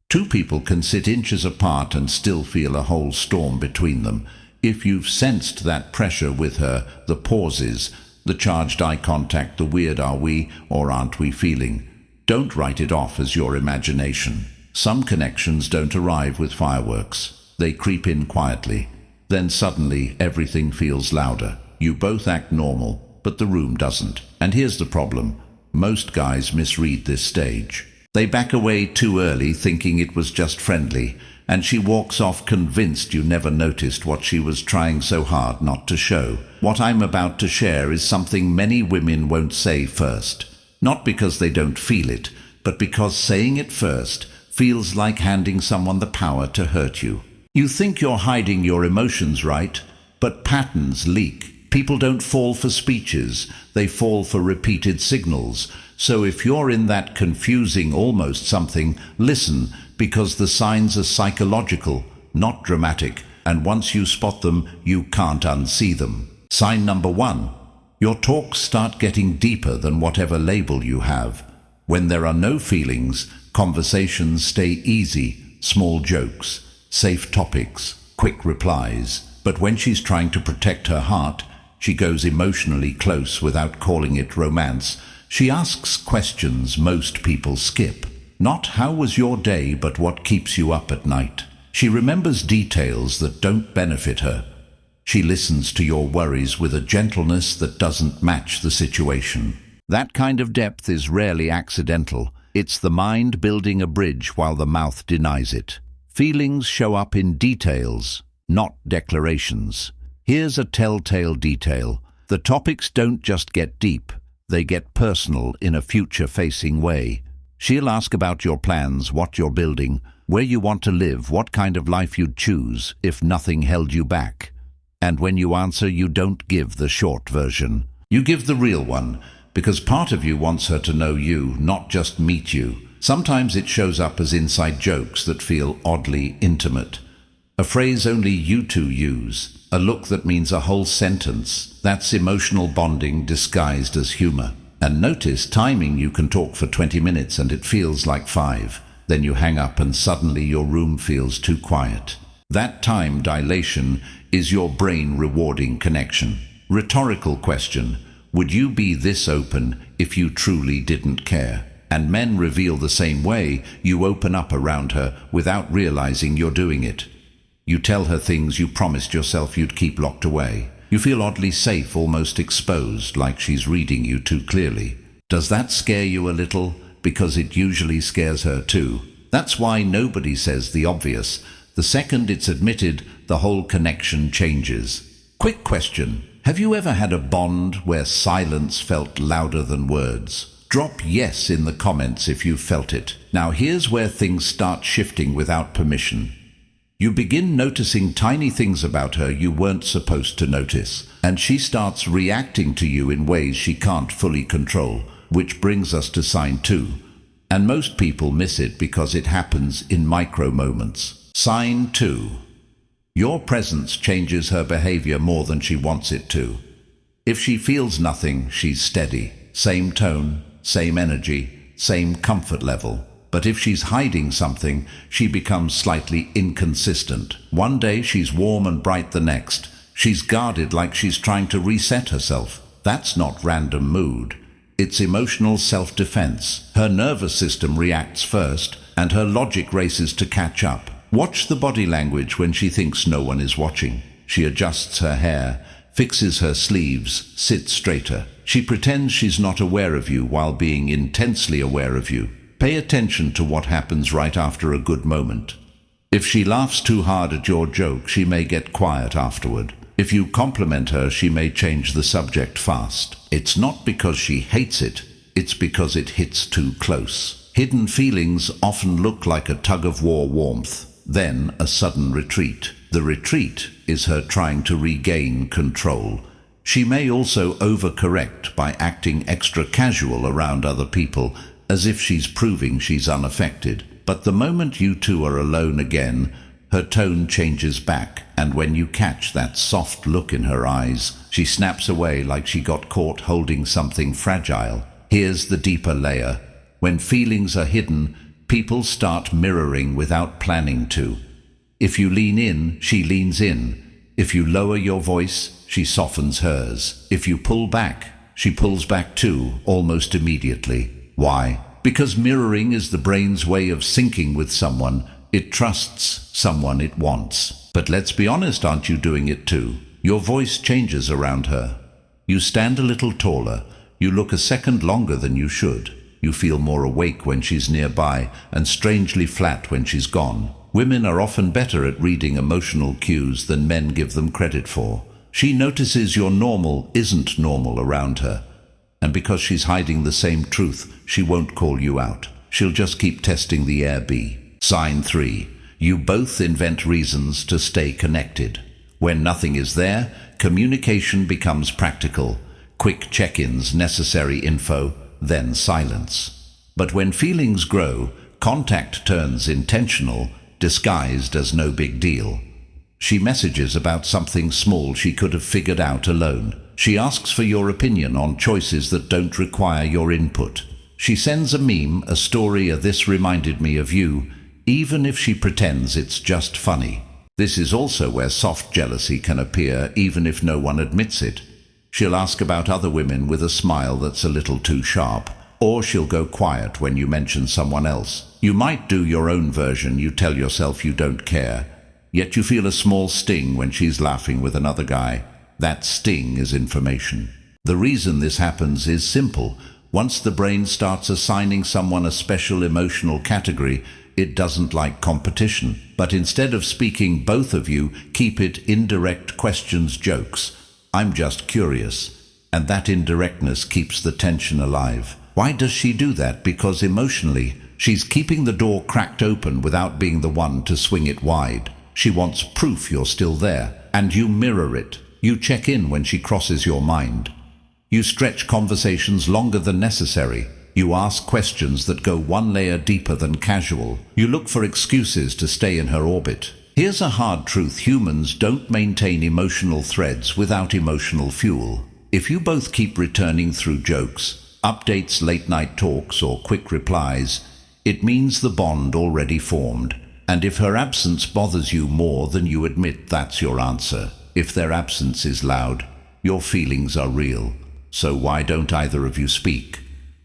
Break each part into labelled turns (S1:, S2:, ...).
S1: Two people can sit inches apart and still feel a whole storm between them. If you've sensed that pressure with her, the pauses, the charged eye contact, the weird are we or aren't we feeling, don't write it off as your imagination. Some connections don't arrive with fireworks. They creep in quietly. Then suddenly everything feels louder. You both act normal, but the room doesn't. And here's the problem. Most guys misread this stage. They back away too early thinking it was just friendly, and she walks off convinced you never noticed what she was trying so hard not to show. What I'm about to share is something many women won't say first. Not because they don't feel it, but because saying it first feels like handing someone the power to hurt you. You think you're hiding your emotions, right? But patterns leak. People don't fall for speeches, they fall for repeated signals. So if you're in that confusing almost something, listen, because the signs are psychological, not dramatic, and once you spot them, you can't unsee them. Sign number 1. Your talks start getting deeper than whatever label you have. When there are no feelings, conversations stay easy, small jokes, safe topics, quick replies. But when she's trying to protect her heart, she goes emotionally close without calling it romance. She asks questions most people skip. Not how was your day, but what keeps you up at night. She remembers details that don't benefit her. She listens to your worries with a gentleness that doesn't match the situation. That kind of depth is rarely accidental. It's the mind building a bridge while the mouth denies it. Feelings show up in details, not declarations. Here's a telltale detail. The topics don't just get deep. They get personal in a future-facing way. She'll ask about your plans, what you're building, where you want to live, what kind of life you'd choose if nothing held you back. And when you answer, you don't give the short version. You give the real one, because part of you wants her to know you, not just meet you. Sometimes it shows up as inside jokes that feel oddly intimate. A phrase only you two use. A look that means a whole sentence. That's emotional bonding disguised as humor. And notice timing. You can talk for 20 minutes and it feels like 5. Then you hang up and suddenly your room feels too quiet. That time dilation is your brain rewarding connection. Rhetorical question. Would you be this open if you truly didn't care? And men reveal the same way. You open up around her without realizing you're doing it. You tell her things you promised yourself you'd keep locked away. You feel oddly safe, almost exposed, like she's reading you too clearly. Does that scare you a little? Because it usually scares her too. That's why nobody says the obvious. The second it's admitted, the whole connection changes. Quick question. Have you ever had a bond where silence felt louder than words? Drop yes in the comments if you felt it. Now here's where things start shifting without permission. You begin noticing tiny things about her you weren't supposed to notice, and she starts reacting to you in ways she can't fully control, which brings us to sign 2. And most people miss it because it happens in micro moments. Sign 2. Your presence changes her behavior more than she wants it to. If she feels nothing, she's steady. Same tone, same energy, same comfort level. But if she's hiding something, she becomes slightly inconsistent. One day she's warm and bright, the next she's guarded, like she's trying to reset herself. That's not random mood. It's emotional self-defense. Her nervous system reacts first, and her logic races to catch up. Watch the body language when she thinks no one is watching. She adjusts her hair, fixes her sleeves, sits straighter. She pretends she's not aware of you while being intensely aware of you. Pay attention to what happens right after a good moment. If she laughs too hard at your joke, she may get quiet afterward. If you compliment her, she may change the subject fast. It's not because she hates it, it's because it hits too close. Hidden feelings often look like a tug-of-war warmth, then a sudden retreat. The retreat is her trying to regain control. She may also overcorrect by acting extra casual around other people, as if she's proving she's unaffected. But the moment you two are alone again, her tone changes back, and when you catch that soft look in her eyes, she snaps away like she got caught holding something fragile. Here's the deeper layer. When feelings are hidden, People start mirroring without planning to. If you lean in, she leans in. If you lower your voice, she softens hers. If you pull back, she pulls back too, almost immediately. Why? Because mirroring is the brain's way of syncing with someone. It trusts someone it wants. But let's be honest, aren't you doing it too? Your voice changes around her. You stand a little taller. You look a second longer than you should. You feel more awake when she's nearby and strangely flat when she's gone. Women are often better at reading emotional cues than men give them credit for. She notices your normal isn't normal around her. And because she's hiding the same truth, she won't call you out. She'll just keep testing the air B. Sign 3. You both invent reasons to stay connected. When nothing is there, communication becomes practical. Quick check-ins, necessary info, then silence. But when feelings grow, contact turns intentional, disguised as no big deal. She messages about something small she could have figured out alone. She asks for your opinion on choices that don't require your input. She sends a meme, a story, a "this reminded me of you," even if she pretends it's just funny. This is also where soft jealousy can appear, even if no one admits it. She'll ask about other women with a smile that's a little too sharp, or she'll go quiet when you mention someone else. You might do your own version, you tell yourself you don't care, yet you feel a small sting when she's laughing with another guy. That sting is information. The reason this happens is simple. Once the brain starts assigning someone a special emotional category, it doesn't like competition. But instead of speaking both of you, keep it indirect questions, jokes. I'm just curious. And that indirectness keeps the tension alive. Why does she do that? Because emotionally, she's keeping the door cracked open without being the one to swing it wide. She wants proof you're still there, and you mirror it. You check in when she crosses your mind. You stretch conversations longer than necessary. You ask questions that go one layer deeper than casual. You look for excuses to stay in her orbit. Here's a hard truth: humans don't maintain emotional threads without emotional fuel. If you both keep returning through jokes, updates, late-night talks, or quick replies, it means the bond already formed. And if her absence bothers you more than you admit, that's your answer. If their absence is loud, your feelings are real. So why don't either of you speak?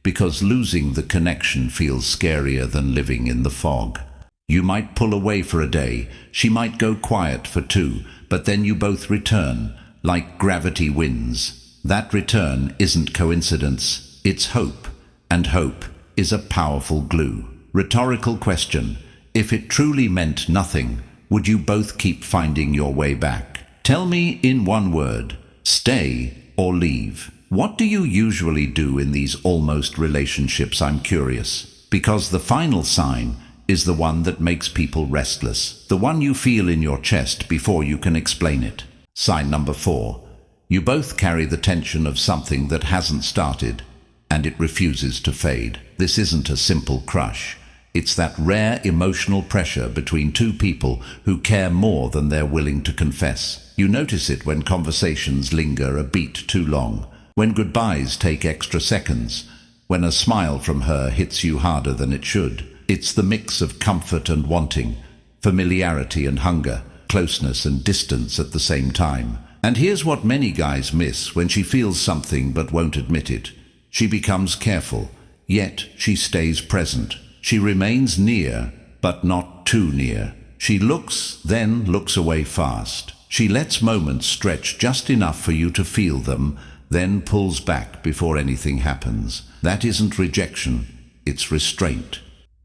S1: Because losing the connection feels scarier than living in the fog. You might pull away for a day, she might go quiet for 2, but then you both return, like gravity wins. That return isn't coincidence, it's hope, and hope is a powerful glue. Rhetorical question: if it truly meant nothing, would you both keep finding your way back? Tell me in one word: stay or leave. What do you usually do in these almost relationships? I'm curious. Because the final sign is the one that makes people restless. The one you feel in your chest before you can explain it. Sign number 4. You both carry the tension of something that hasn't started, and it refuses to fade. This isn't a simple crush. It's that rare emotional pressure between two people who care more than they're willing to confess. You notice it when conversations linger a beat too long, when goodbyes take extra seconds, when a smile from her hits you harder than it should. It's the mix of comfort and wanting, familiarity and hunger, closeness and distance at the same time. And here's what many guys miss: when she feels something but won't admit it, she becomes careful, yet she stays present. She remains near, but not too near. She looks, then looks away fast. She lets moments stretch just enough for you to feel them, then pulls back before anything happens. That isn't rejection, it's restraint.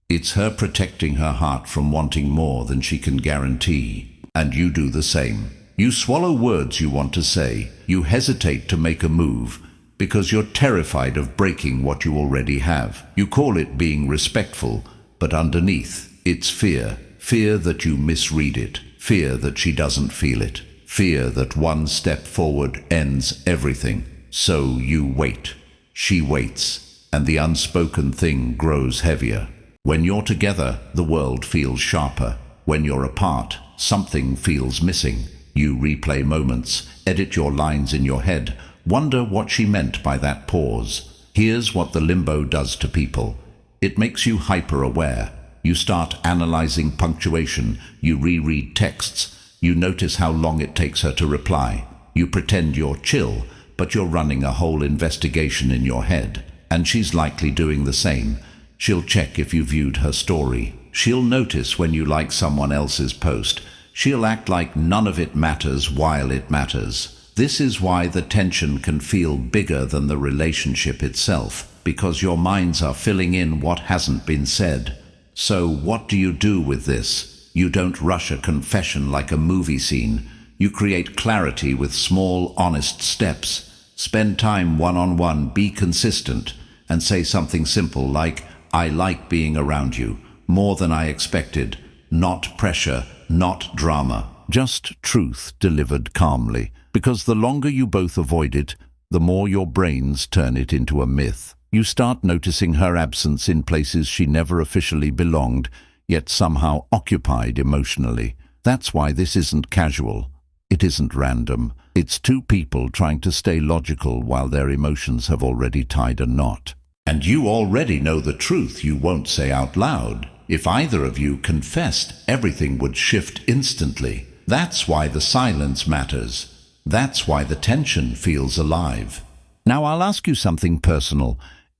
S1: It's her protecting her heart from wanting more than she can guarantee. And you do the same. You swallow words you want to say. You hesitate to make a move because you're terrified of breaking what you already have. You call it being respectful, but underneath, it's fear. Fear that you misread it. Fear that she doesn't feel it. Fear that one step forward ends everything. So you wait. She waits, and the unspoken thing grows heavier. When you're together, the world feels sharper. When you're apart, something feels missing. You replay moments, edit your lines in your head, wonder what she meant by that pause. Here's what the limbo does to people. It makes you hyper-aware. You start analyzing punctuation, you reread texts, you notice how long it takes her to reply. You pretend you're chill, but you're running a whole investigation in your head. And she's likely doing the same. She'll check if you viewed her story. She'll notice when you like someone else's post. She'll act like none of it matters while it matters. This is why the tension can feel bigger than the relationship itself, because your minds are filling in what hasn't been said. So what do you do with this? You don't rush a confession like a movie scene. You create clarity with small, honest steps. Spend time one-on-one, be consistent, and say something simple like, "I like being around you, more than I expected." Not pressure, not drama. Just truth delivered calmly. Because the longer you both avoid it, the more your brains turn it into a myth. You start noticing her absence in places she never officially belonged, yet somehow occupied emotionally. That's why this isn't casual. It isn't random. It's two people trying to stay logical while their emotions have already tied a knot. And you already know the truth you won't say out loud. If either of you confessed, everything would shift instantly. That's why the silence matters. That's why the tension feels alive. Now I'll ask you something personal.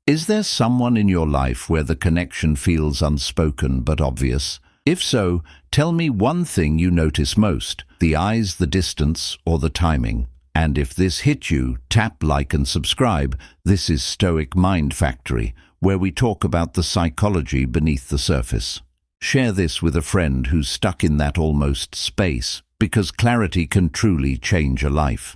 S1: Is there someone in your life where the connection feels unspoken but obvious? If so, tell me one thing you notice most: the eyes, the distance, or the timing. And if this hit you, tap like and subscribe. This is Stoic Mind Factory, where we talk about the psychology beneath the surface. Share this with a friend who's stuck in that almost space, because clarity can truly change a life.